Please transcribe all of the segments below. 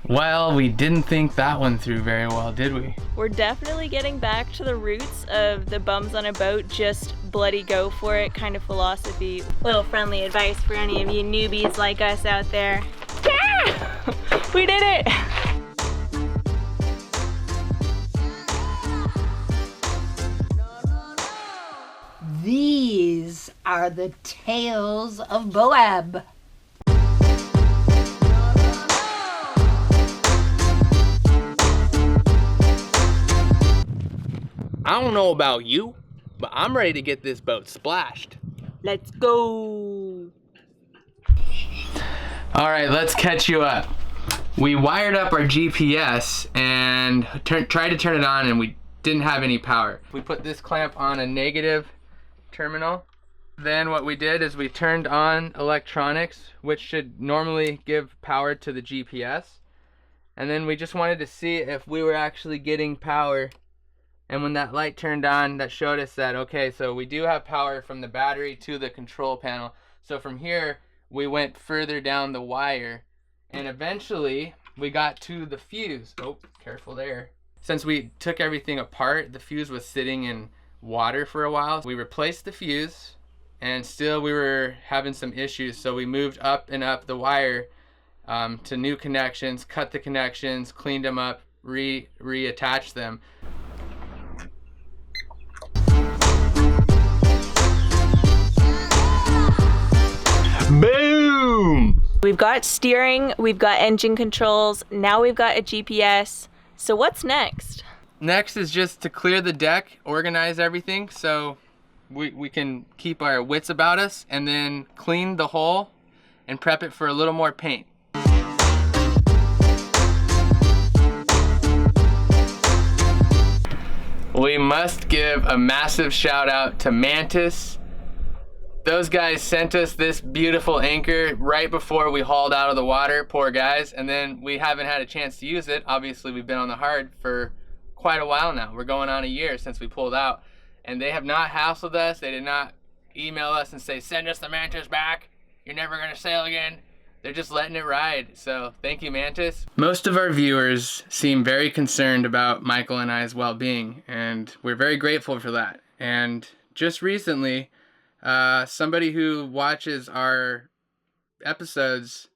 Well, we didn't think that one through very well, did we? We're definitely getting back to the roots of the bums on a boat, just bloody go for it kind of philosophy. Little friendly advice for any of you newbies like us out there. Yeah! We did it! These are the tales of Moab. I don't know about you, but I'm ready to get this boat splashed. Let's go! All right, let's catch you up. We wired up our GPS and tried to turn it on, and we didn't have any power. We put this clamp on a negative terminal. Then what we did is we turned on electronics, which should normally give power to the GPS. And then we just wanted to see if we were actually getting power. And when that light turned on, that showed us that, okay, so we do have power from the battery to the control panel. So from here, we went further down the wire, and eventually we got to the fuse. Oh, careful there. Since we took everything apart, the fuse was sitting in water for a while. We replaced the fuse, and still we were having some issues. So we moved up and up the wire to new connections, cut the connections, cleaned them up, reattached them. Boom! We've got steering, we've got engine controls, now we've got a GPS. So what's next? Next is just to clear the deck, organize everything so we can keep our wits about us, and then clean the hull and prep it for a little more paint. We must give a massive shout out to Mantis. Those guys sent us this beautiful anchor right before we hauled out of the water, poor guys, and then we haven't had a chance to use it. Obviously, we've been on the hard for quite a while now. We're going on a year since we pulled out, and they have not hassled us. They did not email us and say, send us the Mantis back. You're never gonna sail again. They're just letting it ride, so thank you, Mantis. Most of our viewers seem very concerned about Michael and I's well-being, and we're very grateful for that. And just recently, somebody who watches our episodes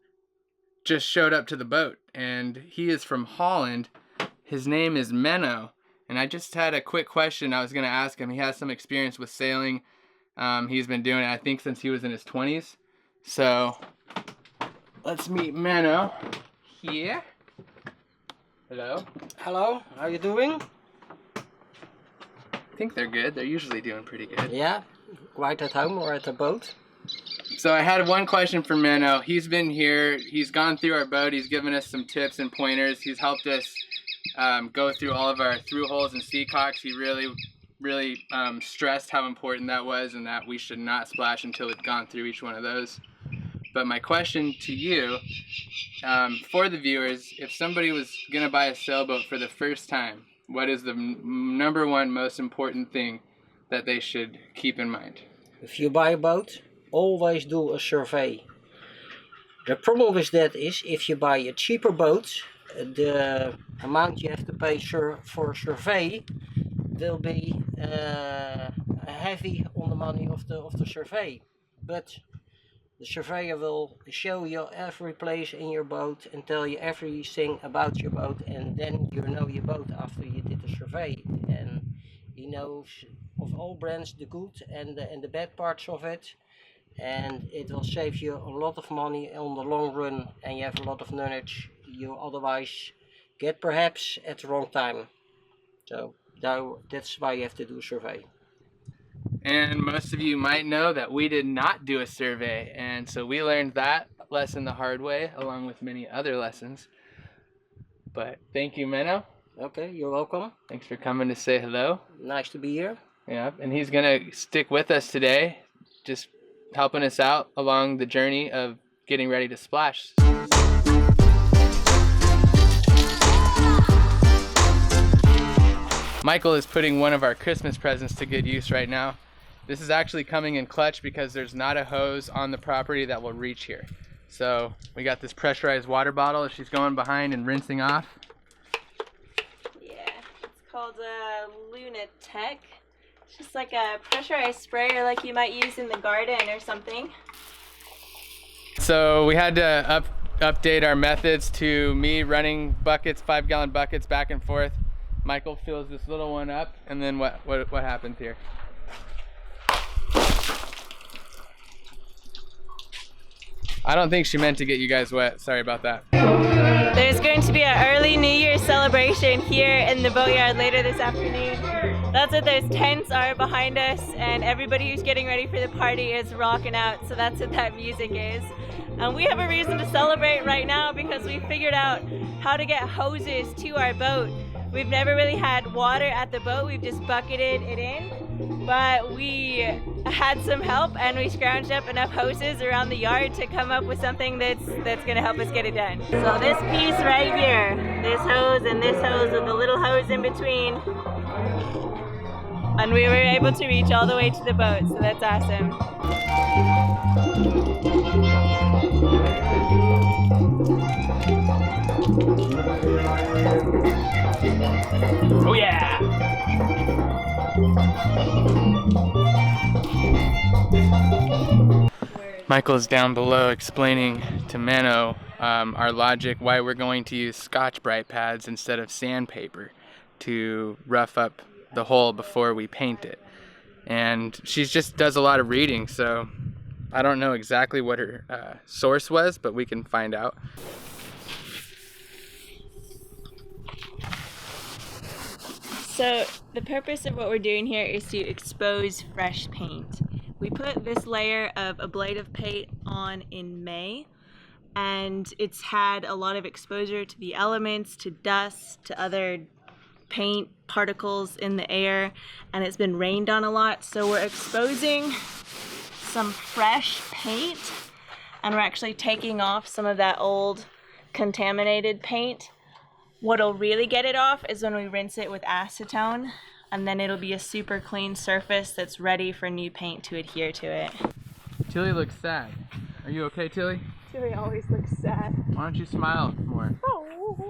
just showed up to the boat, and he is from Holland. His name is Menno, and I just had a quick question I was going to ask him. He has some experience with sailing. He's been doing it, I think, since he was in his 20s. So let's meet Menno here. Hello. Hello, how you doing? I think they're good. They're usually doing pretty good. Yeah, quite at home or at the boat. So I had one question for Menno. He's been here, he's gone through our boat, he's given us some tips and pointers, he's helped us go through all of our through holes and seacocks. He really stressed how important that was, and that we should not splash until we'd gone through each one of those. But my question to you, for the viewers, if somebody was gonna buy a sailboat for the first time, what is the number one most important thing that they should keep in mind? If you buy a boat, always do a survey. The problem with that is, if you buy a cheaper boat, the amount you have to pay for a survey will be heavy on the money of the survey. But the surveyor will show you every place in your boat and tell you everything about your boat, and then you know your boat after you did the survey. And he knows of all brands the good and the bad parts of it, and it will save you a lot of money on the long run, and you have a lot of knowledge you otherwise get perhaps at the wrong time. So that's why you have to do a survey. And most of you might know that we did not do a survey, and so we learned that lesson the hard way, along with many other lessons. But thank you, Menno. Okay, you're welcome. Thanks for coming to say hello. Nice to be here. Yeah, and he's gonna stick with us today, just helping us out along the journey of getting ready to splash. Michael is putting one of our Christmas presents to good use right now. This is actually coming in clutch because there's not a hose on the property that will reach here. So we got this pressurized water bottle that she's going behind and rinsing off. Yeah, it's called Lunatech. It's just like a pressurized sprayer like you might use in the garden or something. So we had to update our methods to me running buckets, 5-gallon buckets back and forth. Michael fills this little one up, and then what happens here? I don't think she meant to get you guys wet. Sorry about that. There's going to be an early New Year's celebration here in the boatyard later this afternoon. That's what those tents are behind us, and everybody who's getting ready for the party is rocking out, so that's what that music is. And we have a reason to celebrate right now because we figured out how to get hoses to our boat. We've never really had water at the boat, we've just bucketed it in, but we had some help and we scrounged up enough hoses around the yard to come up with something that's gonna help us get it done. So this piece right here, this hose and this hose with the little hose in between, and we were able to reach all the way to the boat, so that's awesome. Oh yeah! Michael's down below explaining to Mano our logic why we're going to use Scotch-Brite pads instead of sandpaper to rough up the hole before we paint it. And she just does a lot of reading, so I don't know exactly what her source was, but we can find out. So the purpose of what we're doing here is to expose fresh paint. We put this layer of ablative paint on in May, and it's had a lot of exposure to the elements, to dust, to other paint particles in the air, and it's been rained on a lot, so we're exposing some fresh paint, and we're actually taking off some of that old contaminated paint. What'll really get it off is when we rinse it with acetone, and then it'll be a super clean surface that's ready for new paint to adhere to it. Tilly looks sad. Are you okay, Tilly? Tilly always looks sad. Why don't you smile more?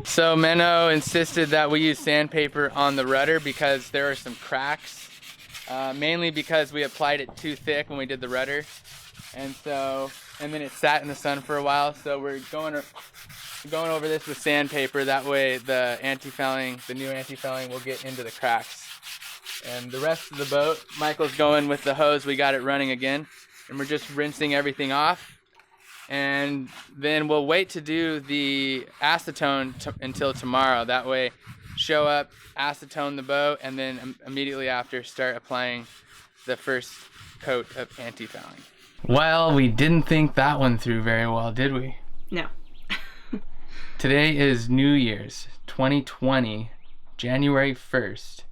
So Menno insisted that we use sandpaper on the rudder because there are some cracks, mainly because we applied it too thick when we did the rudder, and then it sat in the sun for a while. So we're going over this with sandpaper. That way the new anti-fouling will get into the cracks. And the rest of the boat, Michael's going with the hose. We got it running again, and we're just rinsing everything off. And then we'll wait to do the acetone until tomorrow. That way, show up, acetone the boat, and then immediately after start applying the first coat of anti-fouling. Well, we didn't think that one through very well, did we? No. Today is New Year's 2020, January 1st.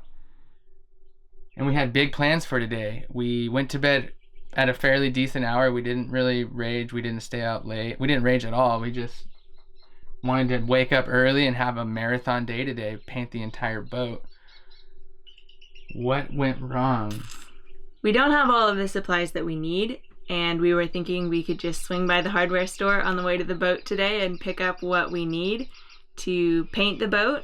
And we had big plans for today. We went to bed at a fairly decent hour. We didn't really rage. We didn't stay out late. We didn't rage at all. We just wanted to wake up early and have a marathon day today, paint the entire boat. What went wrong? We don't have all of the supplies that we need, and we were thinking we could just swing by the hardware store on the way to the boat today and pick up what we need to paint the boat.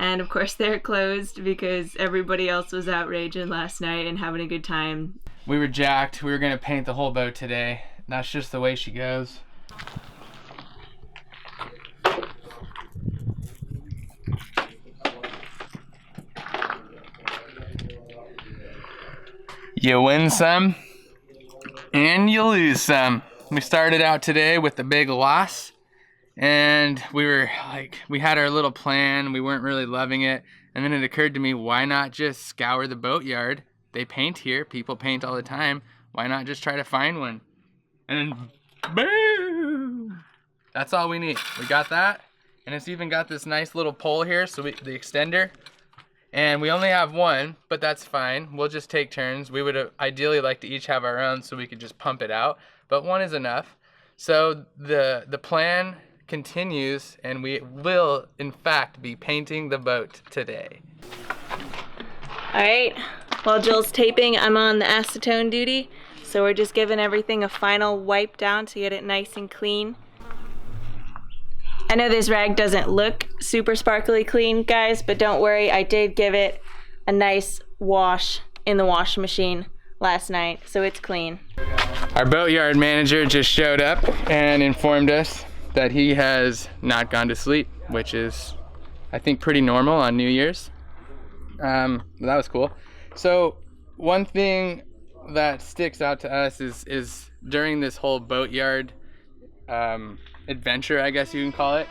And of course they're closed because everybody else was out raging last night and having a good time. We were jacked. We were gonna paint the whole boat today. That's just the way she goes. You win some and you lose some. We started out today with a big loss, and we had our little plan. We weren't really loving it, and then it occurred to me, why not just scour the boatyard? They paint here, people paint all the time. Why not just try to find one? And then boom! That's all we need. We got that, and it's even got this nice little pole here, so the extender. And we only have one, but that's fine. We'll just take turns. We would ideally like to each have our own so we could just pump it out, but one is enough. So the plan continues, and we will in fact be painting the boat today. All right, while Jill's taping, I'm on the acetone duty. So we're just giving everything a final wipe down to get it nice and clean. I know this rag doesn't look super sparkly clean, guys, but don't worry, I did give it a nice wash in the washing machine last night, so it's clean. Our boatyard manager just showed up and informed us that he has not gone to sleep, which is, I think, pretty normal on New Year's. That was cool. So one thing that sticks out to us is during this whole boatyard adventure, I guess you can call it,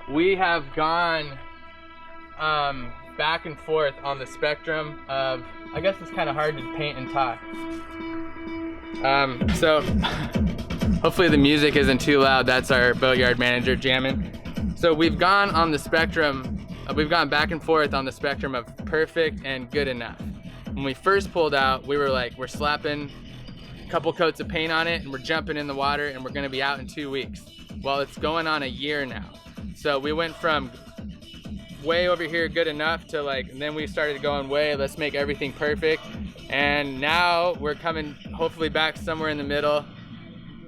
we have gone back and forth on the spectrum of, I guess it's kind of hard to paint and talk. So hopefully the music isn't too loud. That's our boatyard manager jamming. So we've gone on the spectrum, we've gone back and forth on the spectrum of perfect and good enough. When we first pulled out, we were like, we're slapping a couple coats of paint on it and we're jumping in the water and we're gonna be out in 2 weeks. Well, it's going on a year now. So we went from way over here good enough to like, and then we started going way, let's make everything perfect. And now we're coming hopefully back somewhere in the middle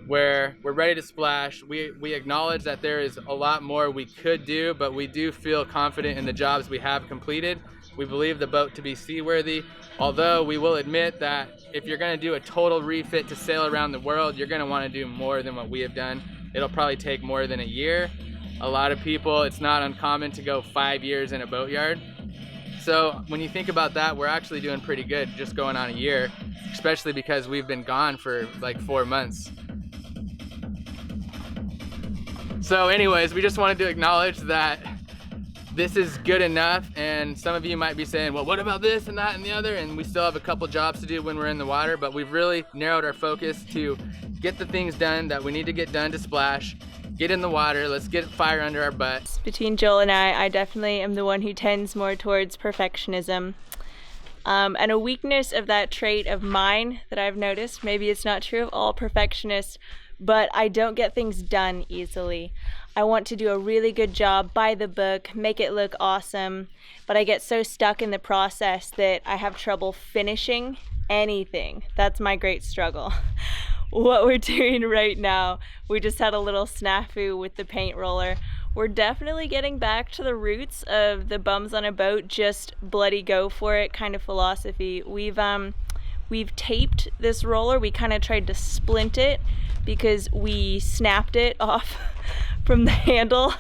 where we're ready to splash. We acknowledge that there is a lot more we could do, but we do feel confident in the jobs we have completed. We believe the boat to be seaworthy, although we will admit that if you're gonna do a total refit to sail around the world, you're gonna wanna do more than what we have done. It'll probably take more than a year. A lot of people, it's not uncommon to go 5 years in a boatyard. So when you think about that, we're actually doing pretty good just going on a year, especially because we've been gone for like 4 months. So anyways, we just wanted to acknowledge that this is good enough, and some of you might be saying, well, what about this and that and the other? And we still have a couple jobs to do when we're in the water, but we've really narrowed our focus to get the things done that we need to get done to splash, get in the water, let's get fire under our butts. Between Joel and I definitely am the one who tends more towards perfectionism. And a weakness of that trait of mine that I've noticed, maybe it's not true of all perfectionists, but I don't get things done easily. I want to do a really good job, by the book, make it look awesome, but I get so stuck in the process that I have trouble finishing anything. That's my great struggle. What we're doing right now, we just had a little snafu with the paint roller. We're definitely getting back to the roots of the bums on a boat, just bloody go for it kind of philosophy. We've taped this roller. We kind of tried to splint it because we snapped it off from the handle.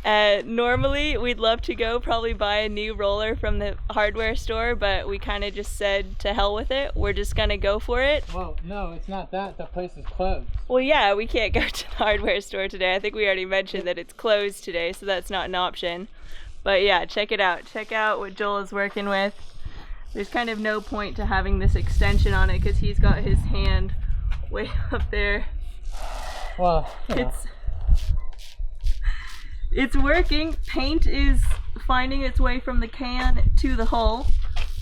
Normally we'd love to go probably buy a new roller from the hardware store, but we kind of just said to hell with it. We're just gonna go for it. Well, no, it's not that. The place is closed. Well, yeah, we can't go to the hardware store today. I think we already mentioned that it's closed today, so that's not an option. But yeah, check it out. Check out what Joel is working with. There's kind of no point to having this extension on it because he's got his hand way up there. Well, It's working. Paint is finding its way from the can to the hull.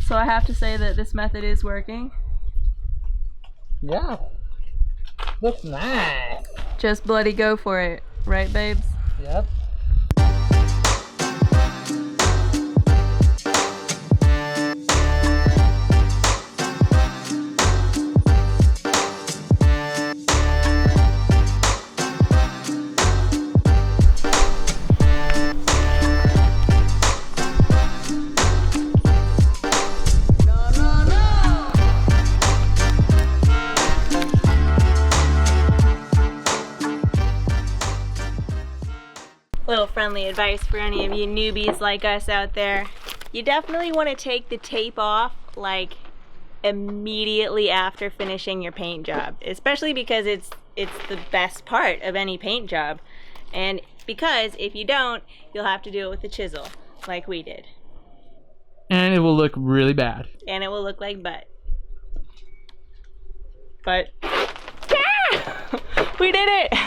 So I have to say that this method is working. Yeah. Looks nice. Just bloody go for it. Right, babes? Yep. Little friendly advice for any of you newbies like us out there. You definitely want to take the tape off like immediately after finishing your paint job, especially because it's the best part of any paint job, and because if you don't, you'll have to do it with the chisel like we did, and it will look really bad, and it will look like butt. Yeah! We did it!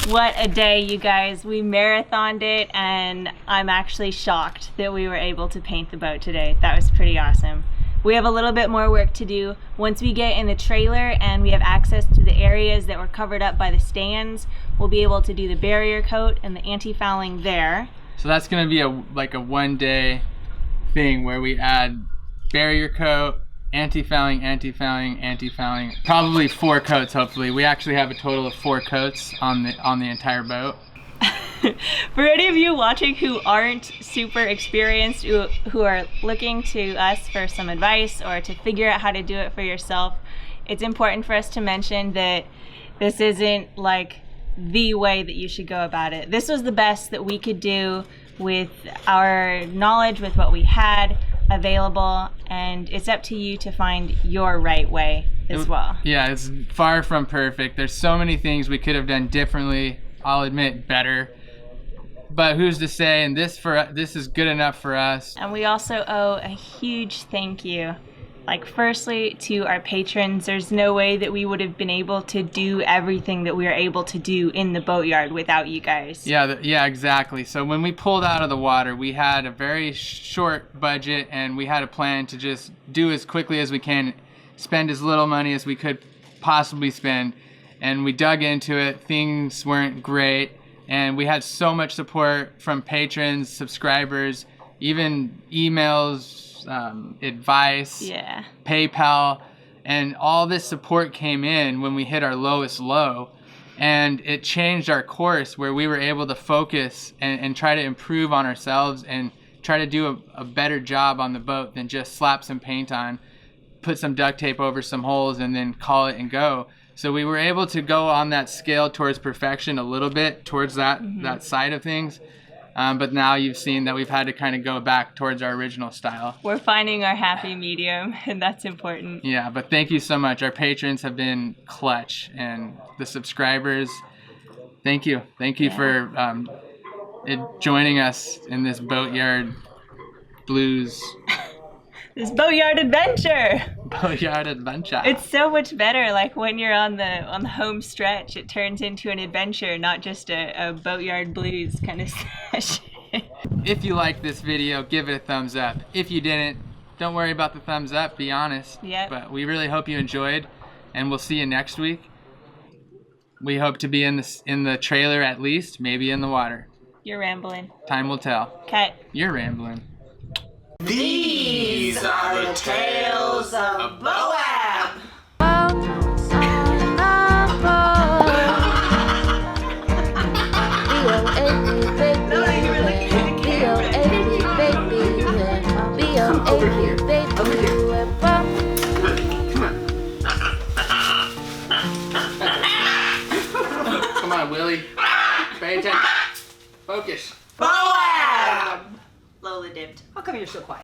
What a day, you guys. We marathoned it, and I'm actually shocked that we were able to paint the boat today. That was pretty awesome. We have a little bit more work to do. Once we get in the trailer and we have access to the areas that were covered up by the stands, we'll be able to do the barrier coat and the anti-fouling there. So that's gonna be like a 1 day thing where we add barrier coat, anti-fouling, anti-fouling, anti-fouling, probably 4 coats hopefully. We actually have a total of 4 coats on the entire boat. For any of you watching who aren't super experienced, who are looking to us for some advice or to figure out how to do it for yourself, it's important for us to mention that this isn't like the way that you should go about it. This was the best that we could do with our knowledge, with what we had available, and it's up to you to find your right way as well. Yeah, it's far from perfect. There's so many things we could have done differently, I'll admit better. But who's to say, and this is good enough for us. And we also owe a huge thank you. Like, firstly, to our patrons. There's no way that we would have been able to do everything that we are able to do in the boatyard without you guys. Yeah, exactly. So when we pulled out of the water, we had a very short budget, and we had a plan to just do as quickly as we can, spend as little money as we could possibly spend. And we dug into it. Things weren't great. And we had so much support from patrons, subscribers, even emails, advice, yeah, PayPal, and all this support came in when we hit our lowest low, and it changed our course where we were able to focus and try to improve on ourselves and try to do a better job on the boat than just slap some paint on, put some duct tape over some holes, and then call it and go. So we were able to go on that scale towards perfection a little bit, towards that side of things. But now you've seen that we've had to kind of go back towards our original style. We're finding our happy medium, and that's important. Yeah, but thank you so much. Our patrons have been clutch, and the subscribers, thank you. Thank you for joining us in this boatyard blues. This boatyard adventure. Boatyard adventure. It's so much better. Like, when you're on the home stretch, it turns into an adventure, not just a boatyard blues kind of session. If you liked this video, give it a thumbs up. If you didn't, don't worry about the thumbs up. Be honest. Yep. But we really hope you enjoyed, and we'll see you next week. We hope to be in the trailer at least, maybe in the water. You're rambling. Time will tell. Cut. You're rambling. These are the tales of Moab. Over here. Over here. Come on, Willie. Pay attention. Focus. Moab! Lola dipped. How come you're so quiet?